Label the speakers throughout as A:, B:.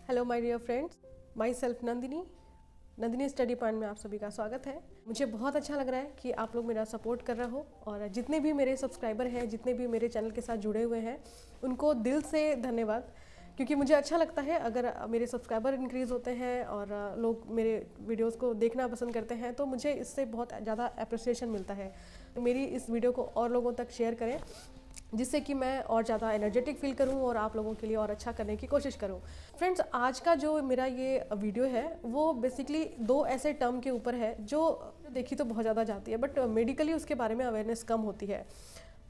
A: Hello my dear friends, myself Nandini study point में आप सभी का स्वागत है। मुझे बहुत अच्छा लग रहा है कि आप लोग मेरा सपोर्ट कर रहे हो और जितने भी मेरे सब्सक्राइबर हैं, जितने भी मेरे चैनल के साथ जुड़े हुए हैं, उनको दिल से धन्यवाद। क्योंकि मुझे अच्छा लगता है अगर मेरे सब्सक्राइबर इंक्रीज़ होते हैं और लोग मेरे वीडियोस को देखना पसंद करते हैं तो मुझे इससे बहुत ज़्यादा अप्रिसिएशन मिलता है। मेरी इस वीडियो को और लोगों तक शेयर करें जिससे कि मैं और ज़्यादा एनर्जेटिक फील करूं और आप लोगों के लिए और अच्छा करने की कोशिश करूं। फ्रेंड्स, आज का जो मेरा ये वीडियो है वो बेसिकली दो ऐसे टर्म के ऊपर है जो देखी तो बहुत ज़्यादा जाती है बट मेडिकली उसके बारे में अवेयरनेस कम होती है।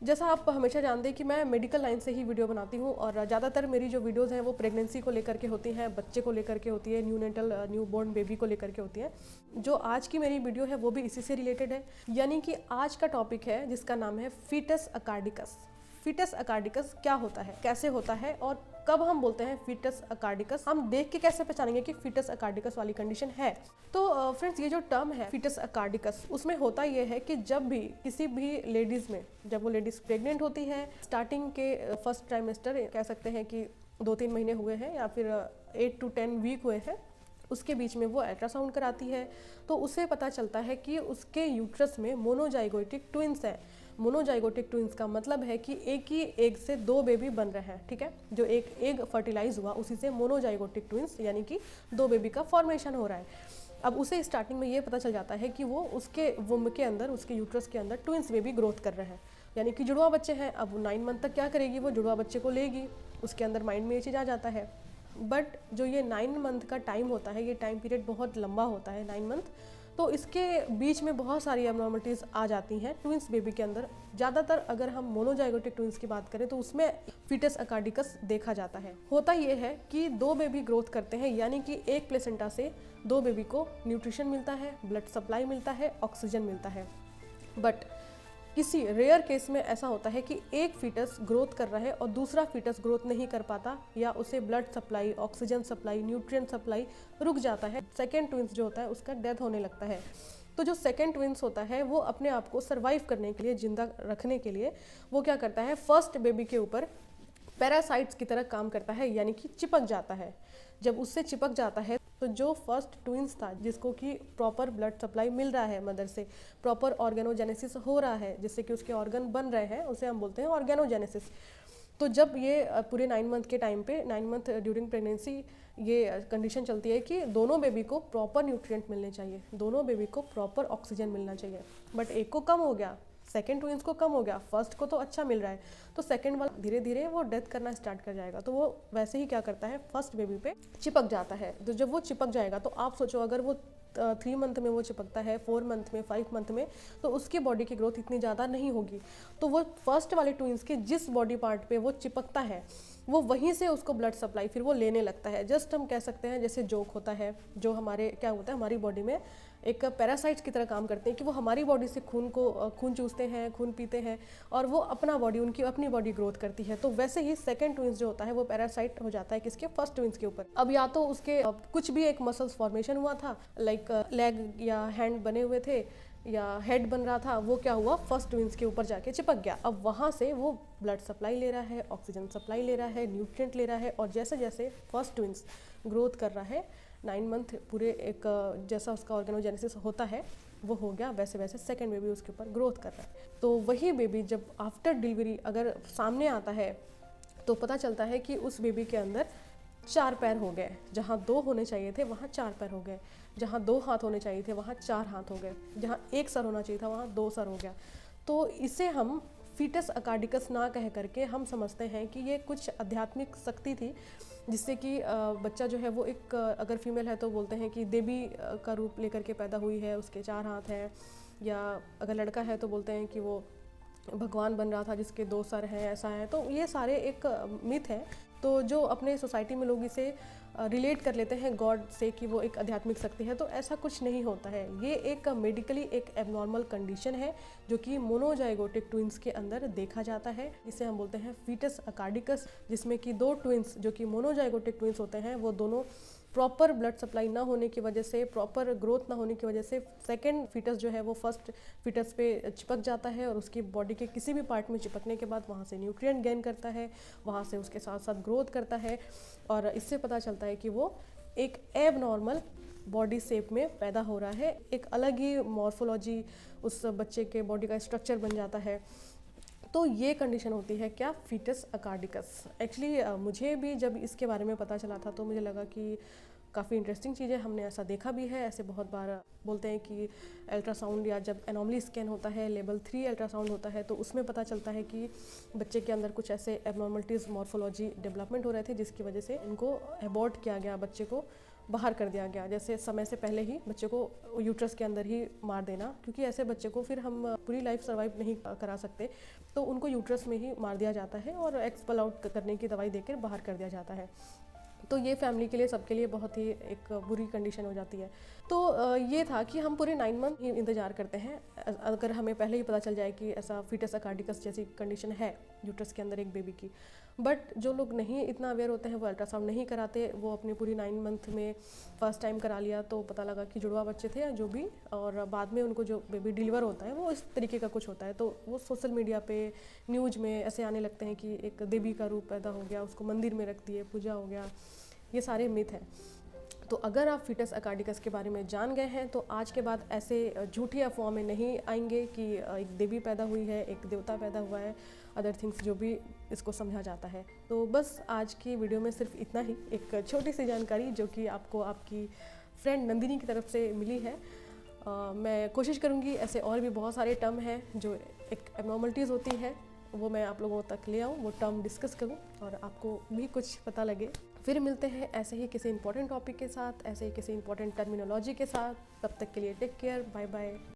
A: जैसा आप हमेशा जानते हैं कि मैं मेडिकल लाइन से ही वीडियो बनाती हूँ और ज़्यादातर मेरी जो वीडियोस हैं वो प्रेगनेंसी को लेकर के होती हैं, बच्चे को लेकर के होती है, न्यू बॉर्न बेबी को लेकर के होती है। जो आज की मेरी वीडियो है वो भी इसी से रिलेटेड है, यानी कि आज का टॉपिक है जिसका नाम है फीटस अकार्डिकस। फीटस अकार्डिकस क्या होता है, कैसे होता है और कब हम बोलते हैं फीटस अकार्डिकस, हम देख के कैसे पहचानेंगे कि फीटस अकार्डिकस वाली कंडीशन है। तो फ्रेंड्स, ये जो टर्म है फीटस अकार्डिकस, उसमें होता ये है कि जब भी किसी भी लेडीज़ में, जब वो लेडीज़ प्रेग्नेंट होती है, स्टार्टिंग के फर्स्ट ट्राइमेस्टर कह सकते हैं कि 2-3 महीने हुए हैं या फिर 8 to 10 वीक हुए हैं, उसके बीच में वो अल्ट्रासाउंड कराती है तो उसे पता चलता है कि उसके यूट्रस में मोनोजाइगोटिक ट्विंस हैं। मोनोजाइगोटिक ट्विंस का मतलब है कि एक ही एग से दो बेबी बन रहे हैं, ठीक है। जो एक एग फर्टिलाइज हुआ उसी से मोनोजाइगोटिक ट्विंस यानी कि दो बेबी का फॉर्मेशन हो रहा है। अब उसे स्टार्टिंग में ये पता चल जाता है कि वो उसके वुम्ब के अंदर, उसके यूट्रस के अंदर ट्विंस बेबी ग्रोथ कर रहे हैं, यानी कि जुड़वा बच्चे हैं। अब 9 मंथ तक क्या करेगी, वो जुड़वा बच्चे को लेगी, उसके अंदर माइंड में ये चीज़ आ जाता है। बट जो ये 9 मंथ का टाइम होता है, ये टाइम पीरियड बहुत लंबा होता है, 9 मंथ। तो इसके बीच में बहुत सारी एबनॉर्मलिटीज़ आ जाती हैं ट्विंस बेबी के अंदर। ज़्यादातर अगर हम मोनोजाइगोटिक ट्विंस की बात करें तो उसमें फीटस अकार्डिकस देखा जाता है। होता ये है कि दो बेबी ग्रोथ करते हैं, यानी कि एक प्लेसेंटा से दो बेबी को न्यूट्रिशन मिलता है, ब्लड सप्लाई मिलता है, ऑक्सीजन मिलता है। बट किसी रेयर केस में ऐसा होता है कि एक फीटस ग्रोथ कर रहा है और दूसरा फीटस ग्रोथ नहीं कर पाता, या उसे blood supply, oxygen supply, nutrient supply रुक जाता है। सेकेंड ट्विंस जो होता है उसका डेथ होने लगता है। तो जो सेकेंड ट्विंस होता है वो अपने आप को सर्वाइव करने के लिए, जिंदा रखने के लिए, वो क्या करता है, फर्स्ट बेबी के ऊपर पैरासाइट्स की तरह काम करता है, यानी कि चिपक जाता है। जब उससे चिपक जाता है तो जो फर्स्ट ट्विंस था, जिसको कि प्रॉपर ब्लड सप्लाई मिल रहा है मदर से, प्रॉपर ऑर्गेनोजेनेसिस हो रहा है जिससे कि उसके ऑर्गन बन रहे हैं, उसे हम बोलते हैं ऑर्गेनोजेनेसिस। तो जब ये पूरे 9 मंथ के टाइम पे, 9 मंथ ड्यूरिंग प्रेगनेंसी, ये कंडीशन चलती है कि दोनों बेबी को प्रॉपर न्यूट्रिएंट मिलने चाहिए, दोनों बेबी को प्रॉपर ऑक्सीजन मिलना चाहिए। बट एक को कम हो गया, सेकेंड ट्विंस को कम हो गया, फर्स्ट को तो अच्छा मिल रहा है, तो सेकेंड वाला धीरे धीरे वो डेथ करना स्टार्ट कर जाएगा। तो वो वैसे ही क्या करता है, फर्स्ट बेबी पे चिपक जाता है। तो जब वो चिपक जाएगा तो आप सोचो, अगर वो 3 मंथ में वो चिपकता है, 4 मंथ में, 5 मंथ में, तो उसकी बॉडी की ग्रोथ इतनी ज़्यादा नहीं होगी। तो वो फर्स्ट वाले ट्विंस के जिस बॉडी पार्ट पे वो चिपकता है, वो वहीं से उसको ब्लड सप्लाई फिर वो लेने लगता है। जस्ट हम कह सकते हैं जैसे जोक होता है, जो हमारे क्या होता है, हमारी बॉडी में एक पैरासाइट्स की तरह काम करते हैं कि वो हमारी बॉडी से खून चूसते हैं, खून पीते हैं और वो अपना बॉडी, उनकी अपनी बॉडी ग्रोथ करती है। तो वैसे ही सेकंड ट्विंस जो होता है वो पैरासाइट हो जाता है किसके, फर्स्ट ट्विंस के ऊपर। अब या तो उसके कुछ भी एक मसल्स फॉर्मेशन हुआ था, लाइक लेग या हैंड बने हुए थे या हेड बन रहा था, वो क्या हुआ, फर्स्ट ट्विंस के ऊपर जाके चिपक गया। अब वहाँ से वो ब्लड सप्लाई ले रहा है, ऑक्सीजन सप्लाई ले रहा है, न्यूट्रिएंट ले रहा है, और जैसे जैसे फर्स्ट ट्विंस ग्रोथ कर रहा है, 9 मंथ पूरे एक जैसा उसका ऑर्गेनोजेनेसिस होता है वो हो गया, वैसे वैसे सेकेंड बेबी उसके ऊपर ग्रोथ कर रहा है। तो वही बेबी जब आफ्टर डिलीवरी अगर सामने आता है तो पता चलता है कि उस बेबी के अंदर 4 पैर हो गए, जहाँ 2 होने चाहिए थे वहाँ 4 पैर हो गए, जहाँ 2 हाथ होने चाहिए थे वहाँ 4 हाथ हो गए, जहाँ 1 सर होना चाहिए था वहाँ 2 सर हो गया। तो इसे हम फीटस अकार्डिकस ना कह करके हम समझते हैं कि ये कुछ आध्यात्मिक शक्ति थी, जिससे कि बच्चा जो है वो एक, अगर फीमेल है तो बोलते हैं कि देवी का रूप लेकर के पैदा हुई है, उसके 4 हाथ हैं, या अगर लड़का है तो बोलते हैं कि वो भगवान बन रहा था जिसके 2 सर हैं, ऐसा है। तो ये सारे एक मिथ है, तो जो अपने सोसाइटी में लोग इसे रिलेट कर लेते हैं गॉड से कि वो एक आध्यात्मिक शक्ति है, तो ऐसा कुछ नहीं होता है। ये एक मेडिकली एक एबनॉर्मल कंडीशन है जो कि मोनोजाइगोटिक ट्विंस के अंदर देखा जाता है, इसे हम बोलते हैं फीटस अकार्डिकस, जिसमें कि 2 ट्विंस जो कि मोनोजाइगोटिक ट्विंस होते हैं वो दोनों प्रॉपर ब्लड सप्लाई ना होने की वजह से, प्रॉपर ग्रोथ ना होने की वजह से सेकेंड फीटस जो है वो फर्स्ट फीटस पे चिपक जाता है और उसकी बॉडी के किसी भी पार्ट में चिपकने के बाद वहाँ से न्यूट्रिएंट गेन करता है, वहाँ से उसके साथ साथ ग्रोथ करता है और इससे पता चलता है कि वो एक एब नॉर्मल बॉडी शेप में पैदा हो रहा है, एक अलग ही मॉर्फोलॉजी उस बच्चे के बॉडी का स्ट्रक्चर बन जाता है। तो ये कंडीशन होती है क्या, फीटस अकार्डिकस। एक्चुअली मुझे भी जब इसके बारे में पता चला था तो मुझे लगा कि काफ़ी इंटरेस्टिंग चीज़ है, हमने ऐसा देखा भी है। ऐसे बहुत बार बोलते हैं कि अल्ट्रासाउंड या जब एनोमली स्कैन होता है, लेवल 3 अल्ट्रासाउंड होता है, तो उसमें पता चलता है कि बच्चे के अंदर कुछ ऐसे एबनॉर्मलिटीज़ मॉर्फोलॉजी डेवलपमेंट हो रहे थे जिसकी वजह से इनको अबॉर्ट किया गया, बच्चे को बाहर कर दिया गया, जैसे समय से पहले ही बच्चे को यूट्रस के अंदर ही मार देना, क्योंकि ऐसे बच्चे को फिर हम पूरी लाइफ सर्वाइव नहीं करा सकते, तो उनको यूट्रस में ही मार दिया जाता है और एक्सपल आउट करने की दवाई देकर बाहर कर दिया जाता है। तो ये फैमिली के लिए, सबके लिए बहुत ही एक बुरी कंडीशन हो जाती है। तो ये था कि हम पूरे 9 मंथ ही इंतज़ार करते हैं, अगर हमें पहले ही पता चल जाए कि ऐसा फीटस अकार्डिकस जैसी कंडीशन है यूट्रस के अंदर एक बेबी की। बट जो लोग नहीं इतना अवेयर होते हैं वो अल्ट्रासाउंड नहीं कराते, वो अपनी पूरी 9 मंथ में फर्स्ट टाइम करा लिया तो पता लगा कि जुड़वा बच्चे थे जो भी, और बाद में उनको जो बेबी डिलीवर होता है वो इस तरीके का कुछ होता है। तो वो सोशल मीडिया पे, न्यूज़ में ऐसे आने लगते हैं कि एक देवी का रूप पैदा हो गया, उसको मंदिर में रख दिए, पूजा हो गया। ये सारे मिथ हैं। तो अगर आप फीटस अकार्डिकस के बारे में जान गए हैं तो आज के बाद ऐसे झूठी अफवाह में नहीं आएंगे कि एक देवी पैदा हुई है, एक देवता पैदा हुआ है, अदर थिंग्स जो भी इसको समझा जाता है। तो बस आज की वीडियो में सिर्फ इतना ही, एक छोटी सी जानकारी जो कि आपको आपकी फ्रेंड नंदिनी की तरफ से मिली है। मैं कोशिश करूँगी ऐसे और भी बहुत सारे टर्म हैं जो एक एबनॉर्मलिटीज़ होती है वो मैं आप लोगों तक ले आऊँ, वो टर्म डिस्कस करूँ और आपको भी कुछ पता लगे। फिर मिलते हैं ऐसे ही किसी इंपॉर्टेंट टॉपिक के साथ, ऐसे ही किसी इंपॉर्टेंट टर्मिनोलॉजी के साथ। तब तक के लिए टेक केयर, बाय बाय।